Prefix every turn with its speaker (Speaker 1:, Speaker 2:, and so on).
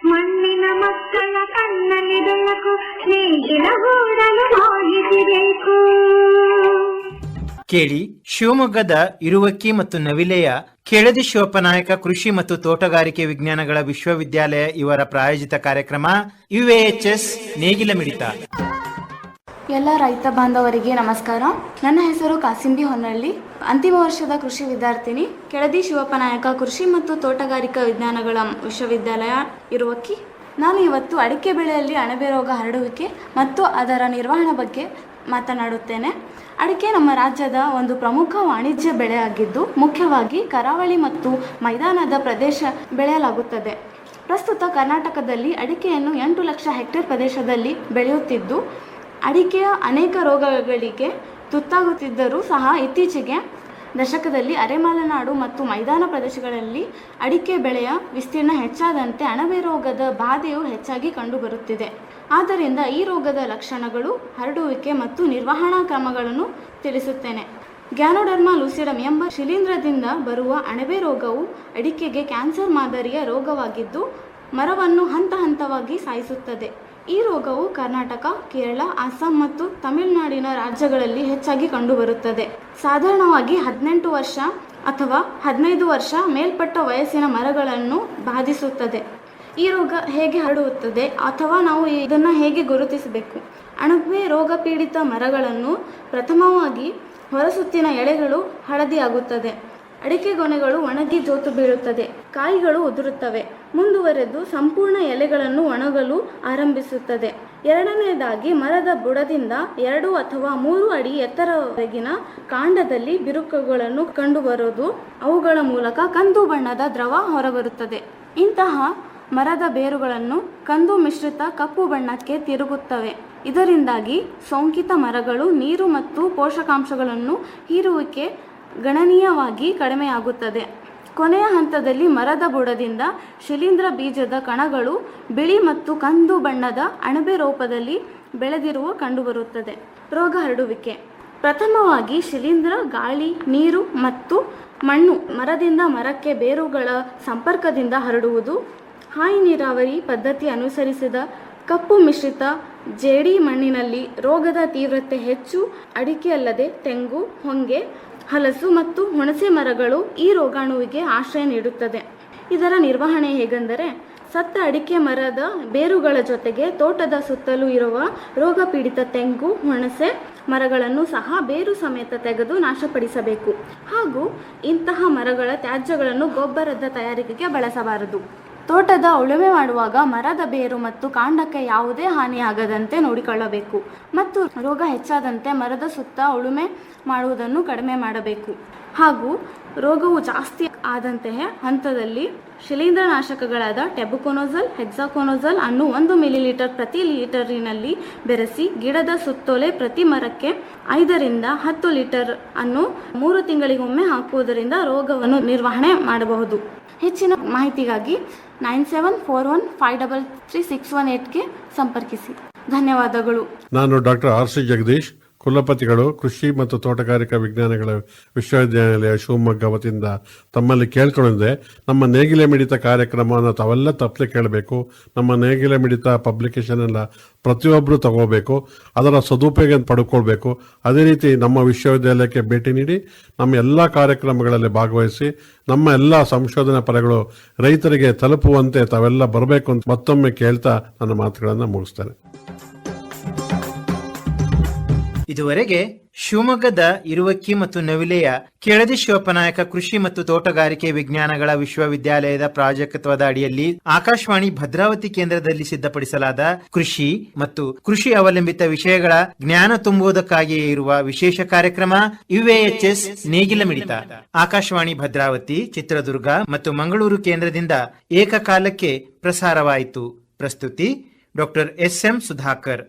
Speaker 1: ಮಣ್ಣಿನ ಮಕ್ಕಳ ಕಣ್ಣಲ್ಲಿ ಬೆಳಕು, ನೇಗಿಲ ಗೂಡಲು ಮಾಹಿತಿ ಬೇಕು.
Speaker 2: ಕೇಳಿ, ಶಿವಮೊಗ್ಗದ ಇರುವಕ್ಕಿ ಮತ್ತು ನವಿಲೆಯ ಕೆಳದಿ ಶಿವಪ್ಪನಾಯಕ ಕೃಷಿ ಮತ್ತು ತೋಟಗಾರಿಕೆ ವಿಜ್ಞಾನಗಳ ವಿಶ್ವವಿದ್ಯಾಲಯ ಇವರ ಪ್ರಾಯೋಜಿತ ಕಾರ್ಯಕ್ರಮ UAHS ನೇಗಿಲ ಮಿಡಿತ.
Speaker 3: ಎಲ್ಲ ರೈತ ಬಾಂಧವರಿಗೆ ನಮಸ್ಕಾರ. ನನ್ನ ಹೆಸರು ಕಾಸಿಂಬಿ ಹೊನ್ನಳ್ಳಿ, ಅಂತಿಮ ವರ್ಷದ ಕೃಷಿ ವಿದ್ಯಾರ್ಥಿನಿ, ಕೆಳದಿ ಶಿವಪ್ಪನಾಯಕ ಕೃಷಿ ಮತ್ತು ತೋಟಗಾರಿಕಾ ವಿಜ್ಞಾನಗಳ ವಿಶ್ವವಿದ್ಯಾಲಯ ಇರುವಕ್ಕಿ. ನಾನು ಇವತ್ತು ಅಡಿಕೆ ಬೆಳೆಯಲ್ಲಿ ಅಣಬೆ ರೋಗ ಹರಡುವಿಕೆ ಮತ್ತು ಅದರ ನಿರ್ವಹಣೆ ಬಗ್ಗೆ ಮಾತನಾಡುತ್ತೇನೆ. ಅಡಿಕೆ ನಮ್ಮ ರಾಜ್ಯದ ಒಂದು ಪ್ರಮುಖ ವಾಣಿಜ್ಯ ಬೆಳೆಯಾಗಿದ್ದು, ಮುಖ್ಯವಾಗಿ ಕರಾವಳಿ ಮತ್ತು ಮೈದಾನದ ಪ್ರದೇಶ ಬೆಳೆಯಲಾಗುತ್ತದೆ. ಪ್ರಸ್ತುತ ಕರ್ನಾಟಕದಲ್ಲಿ ಅಡಿಕೆಯನ್ನು 8 ಲಕ್ಷ ಹೆಕ್ಟೇರ್ ಪ್ರದೇಶದಲ್ಲಿ ಬೆಳೆಯುತ್ತಿದ್ದು, ಅಡಿಕೆಯ ಅನೇಕ ರೋಗಗಳಿಗೆ ತುತ್ತಾಗುತ್ತಿದ್ದರೂ ಸಹ ಇತ್ತೀಚೆಗೆ ದಶಕದಲ್ಲಿ ಅರೆಮಲೆನಾಡು ಮತ್ತು ಮೈದಾನ ಪ್ರದೇಶಗಳಲ್ಲಿ ಅಡಿಕೆ ಬೆಳೆಯ ವಿಸ್ತೀರ್ಣ ಹೆಚ್ಚಾದಂತೆ ಅಣಬೆ ರೋಗದ ಬಾಧೆಯು ಹೆಚ್ಚಾಗಿ ಕಂಡುಬರುತ್ತಿದೆ. ಆದ್ದರಿಂದ ಈ ರೋಗದ ಲಕ್ಷಣಗಳು, ಹರಡುವಿಕೆ ಮತ್ತು ನಿರ್ವಹಣಾ ಕ್ರಮಗಳನ್ನು ತಿಳಿಸುತ್ತೇನೆ. ಗ್ಯಾನೋಡರ್ಮಾ ಲೂಸಿಡಮ್ ಎಂಬ ಶಿಲೀಂಧ್ರದಿಂದ ಬರುವ ಅಣಬೆ ರೋಗವು ಅಡಿಕೆಗೆ ಕ್ಯಾನ್ಸರ್ ಮಾದರಿಯ ರೋಗವಾಗಿದ್ದು, ಮರವನ್ನು ಹಂತ ಹಂತವಾಗಿ ಸಾಯಿಸುತ್ತದೆ. ಈ ರೋಗವು ಕರ್ನಾಟಕ, ಕೇರಳ, ಅಸ್ಸಾಂ ಮತ್ತು ತಮಿಳುನಾಡಿನ ರಾಜ್ಯಗಳಲ್ಲಿ ಹೆಚ್ಚಾಗಿ ಕಂಡುಬರುತ್ತದೆ. ಸಾಧಾರಣವಾಗಿ 18 ವರ್ಷ ಅಥವಾ 15 ವರ್ಷ ಮೇಲ್ಪಟ್ಟ ವಯಸ್ಸಿನ ಮರಗಳನ್ನು ಬಾಧಿಸುತ್ತದೆ. ಈ ರೋಗ ಹೇಗೆ ಹರಡುತ್ತದೆ ಅಥವಾ ನಾವು ಇದನ್ನು ಹೇಗೆ ಗುರುತಿಸಬೇಕು? ಅಣಬೆ ರೋಗ ಪೀಡಿತ ಮರಗಳನ್ನು ಪ್ರಥಮವಾಗಿ ಹೊರಸುತ್ತಿನ ಎಳೆಗಳು ಹಳದಿಯಾಗುತ್ತದೆ, ಅಡಿಕೆ ಗೊನೆಗಳು ಒಣಗಿ ಜೋತು ಬೀಳುತ್ತದೆ, ಕಾಯಿಗಳು ಉದುರುತ್ತವೆ, ಮುಂದುವರೆದು ಸಂಪೂರ್ಣ ಎಲೆಗಳನ್ನು ಒಣಗಲು ಆರಂಭಿಸುತ್ತದೆ. ಎರಡನೆಯದಾಗಿ ಮರದ ಬುಡದಿಂದ 2 ಅಥವಾ 3 ಅಡಿ ಎತ್ತರವರೆಗಿನ ಕಾಂಡದಲ್ಲಿ ಬಿರುಕುಗಳನ್ನು ಕಂಡುಬರುವುದು, ಅವುಗಳ ಮೂಲಕ ಕಂದು ಬಣ್ಣದ ದ್ರವ ಹೊರಬರುತ್ತದೆ. ಇಂತಹ ಮರದ ಬೇರುಗಳನ್ನು ಕಂದು ಮಿಶ್ರಿತ ಕಪ್ಪು ಬಣ್ಣಕ್ಕೆ ತಿರುಗುತ್ತವೆ. ಇದರಿಂದಾಗಿ ಸೋಂಕಿತ ಮರಗಳು ನೀರು ಮತ್ತು ಪೋಷಕಾಂಶಗಳನ್ನು ಹೀರುವಿಕೆ ಗಣನೀಯವಾಗಿ ಕಡಿಮೆಯಾಗುತ್ತದೆ. ಕೊನೆಯ ಹಂತದಲ್ಲಿ ಮರದ ಬುಡದಿಂದ ಶಿಲೀಂಧ್ರ ಬೀಜದ ಕಣಗಳು ಬಿಳಿ ಮತ್ತು ಕಂದು ಬಣ್ಣದ ಅಣಬೆ ರೂಪದಲ್ಲಿ ಬೆಳೆದಿರುವ ಕಂಡುಬರುತ್ತದೆ. ರೋಗ ಹರಡುವಿಕೆ ಪ್ರಥಮವಾಗಿ ಶಿಲೀಂಧ್ರ ಗಾಳಿ, ನೀರು ಮತ್ತು ಮಣ್ಣು ಮರದಿಂದ ಮರಕ್ಕೆ ಬೇರುಗಳ ಸಂಪರ್ಕದಿಂದ ಹರಡುವುದು. ಹಾಯಿ ನೀರಾವರಿ ಪದ್ಧತಿ ಅನುಸರಿಸಿದ ಕಪ್ಪು ಮಿಶ್ರಿತ ಜೇಡಿ ಮಣ್ಣಿನಲ್ಲಿ ರೋಗದ ತೀವ್ರತೆ ಹೆಚ್ಚು. ಅಡಿಕೆ ಅಲ್ಲದೆ ತೆಂಗು, ಹೊಂಗೆ, ಹಲಸು ಮತ್ತು ಹುಣಸೆ ಮರಗಳು ಈ ರೋಗಾಣುವಿಗೆ ಆಶ್ರಯ ನೀಡುತ್ತದೆ. ಇದರ ನಿರ್ವಹಣೆ ಹೇಗೆಂದರೆ, ಸತ್ತ ಅಡಿಕೆ ಮರದ ಬೇರುಗಳ ಜೊತೆಗೆ ತೋಟದ ಸುತ್ತಲೂ ಇರುವ ರೋಗ ಪೀಡಿತ ತೆಂಗು, ಹುಣಸೆ ಮರಗಳನ್ನು ಸಹ ಬೇರು ಸಮೇತ ತೆಗೆದು ನಾಶಪಡಿಸಬೇಕು. ಹಾಗೂ ಇಂತಹ ಮರಗಳ ತ್ಯಾಜ್ಯಗಳನ್ನು ಗೊಬ್ಬರದ ತಯಾರಿಕೆಗೆ ಬಳಸಬಾರದು. ತೋಟದ ಉಳುಮೆ ಮಾಡುವಾಗ ಮರದ ಬೇರು ಮತ್ತು ಕಾಂಡಕ್ಕೆ ಯಾವುದೇ ಹಾನಿಯಾಗದಂತೆ ನೋಡಿಕೊಳ್ಳಬೇಕು ಮತ್ತು ರೋಗ ಹೆಚ್ಚಾದಂತೆ ಮರದ ಸುತ್ತ ಉಳುಮೆ ಮಾಡುವುದನ್ನು ಕಡಿಮೆ ಮಾಡಬೇಕು. ಹಾಗೂ ರೋಗವು ಜಾಸ್ತಿ ಆದಂತಹ ಹಂತದಲ್ಲಿ ಶಿಲೀಂಧ್ರನಾಶಕಗಳಾದ ಟೆಬುಕೊನೊಜಲ್, ಹೆಕ್ಸಾಕೊನೊಜಲ್ ಅನ್ನು 1 ಮಿಲಿಲೀಟರ್ ಪ್ರತಿ ಲೀಟರಿನಲ್ಲಿ ಬೆರೆಸಿ ಗಿಡದ ಸುತ್ತೋಲೆ ಪ್ರತಿ ಮರಕ್ಕೆ 5 ರಿಂದ 10 ಲೀಟರ್ ಅನ್ನು 3 ತಿಂಗಳಿಗೊಮ್ಮೆ ಹಾಕುವುದರಿಂದ ರೋಗವನ್ನು ನಿರ್ವಹಣೆ ಮಾಡಬಹುದು. ಹೆಚ್ಚಿನ ಮಾಹಿತಿಗಾಗಿ 9741533618ಗೆ ಸಂಪರ್ಕಿಸಿ. ಧನ್ಯವಾದಗಳು.
Speaker 4: ನಾನು ಡಾಕ್ಟರ್ RC ಜಗದೀಶ್, ಕುಲಪತಿಗಳು, ಕೃಷಿ ಮತ್ತು ತೋಟಗಾರಿಕಾ ವಿಜ್ಞಾನಗಳ ವಿಶ್ವವಿದ್ಯಾನಿಲಯ ಶಿವಮೊಗ್ಗ ವತಿಯಿಂದ ತಮ್ಮಲ್ಲಿ ಕೇಳ್ಕೊಂಡಿದ್ದೆ, ನಮ್ಮ ನೇಗಿಲೆ ಮಿಡಿತ ಕಾರ್ಯಕ್ರಮವನ್ನು ತಾವೆಲ್ಲ ತಪ್ಪಲೆ ಕೇಳಬೇಕು. ನಮ್ಮ ನೇಗಿಲೆ ಮಿಡಿತ ಪಬ್ಲಿಕೇಶನ್ ಎಲ್ಲ ಪ್ರತಿಯೊಬ್ಬರು ತಗೋಬೇಕು, ಅದರ ಸದುಪಯೋಗ ಪಡ್ಕೊಳ್ಬೇಕು. ಅದೇ ರೀತಿ ನಮ್ಮ ವಿಶ್ವವಿದ್ಯಾಲಯಕ್ಕೆ ಭೇಟಿ ನೀಡಿ ನಮ್ಮ ಎಲ್ಲ ಕಾರ್ಯಕ್ರಮಗಳಲ್ಲಿ ಭಾಗವಹಿಸಿ ನಮ್ಮ ಎಲ್ಲ ಸಂಶೋಧನಾ ಫಲಗಳು ರೈತರಿಗೆ ತಲುಪುವಂತೆ ತಾವೆಲ್ಲ ಬರಬೇಕು ಅಂತ ಮತ್ತೊಮ್ಮೆ ಕೇಳ್ತಾ ನನ್ನ ಮಾತುಗಳನ್ನು ಮುಗಿಸ್ತೇನೆ.
Speaker 2: ಇದುವರೆಗೆ ಶಿವಮೊಗ್ಗದ ಇರುವಕ್ಕಿ ಮತ್ತು ನವಿಲೆಯ ಕೆಳದಿ ಶಿವಪ್ಪನಾಯಕ ಕೃಷಿ ಮತ್ತು ತೋಟಗಾರಿಕೆ ವಿಜ್ಞಾನಗಳ ವಿಶ್ವವಿದ್ಯಾಲಯದ ಪ್ರಾಜೆಕ್ಟ್ವದ ಅಡಿಯಲ್ಲಿ ಆಕಾಶವಾಣಿ ಭದ್ರಾವತಿ ಕೇಂದ್ರದಲ್ಲಿ ಸಿದ್ಧಪಡಿಸಲಾದ ಕೃಷಿ ಮತ್ತು ಕೃಷಿ ಅವಲಂಬಿತ ವಿಷಯಗಳ ಜ್ಞಾನ ತುಂಬುವುದಕ್ಕಾಗಿಯೇ ಇರುವ ವಿಶೇಷ ಕಾರ್ಯಕ್ರಮ UAHS ನೇಗಿಲ ಮಿಡಿತ ಆಕಾಶವಾಣಿ ಭದ್ರಾವತಿ, ಚಿತ್ರದುರ್ಗ ಮತ್ತು ಮಂಗಳೂರು ಕೇಂದ್ರದಿಂದ ಏಕಕಾಲಕ್ಕೆ ಪ್ರಸಾರವಾಯಿತು. ಪ್ರಸ್ತುತಿ ಡಾಕ್ಟರ್ SM ಸುಧಾಕರ್.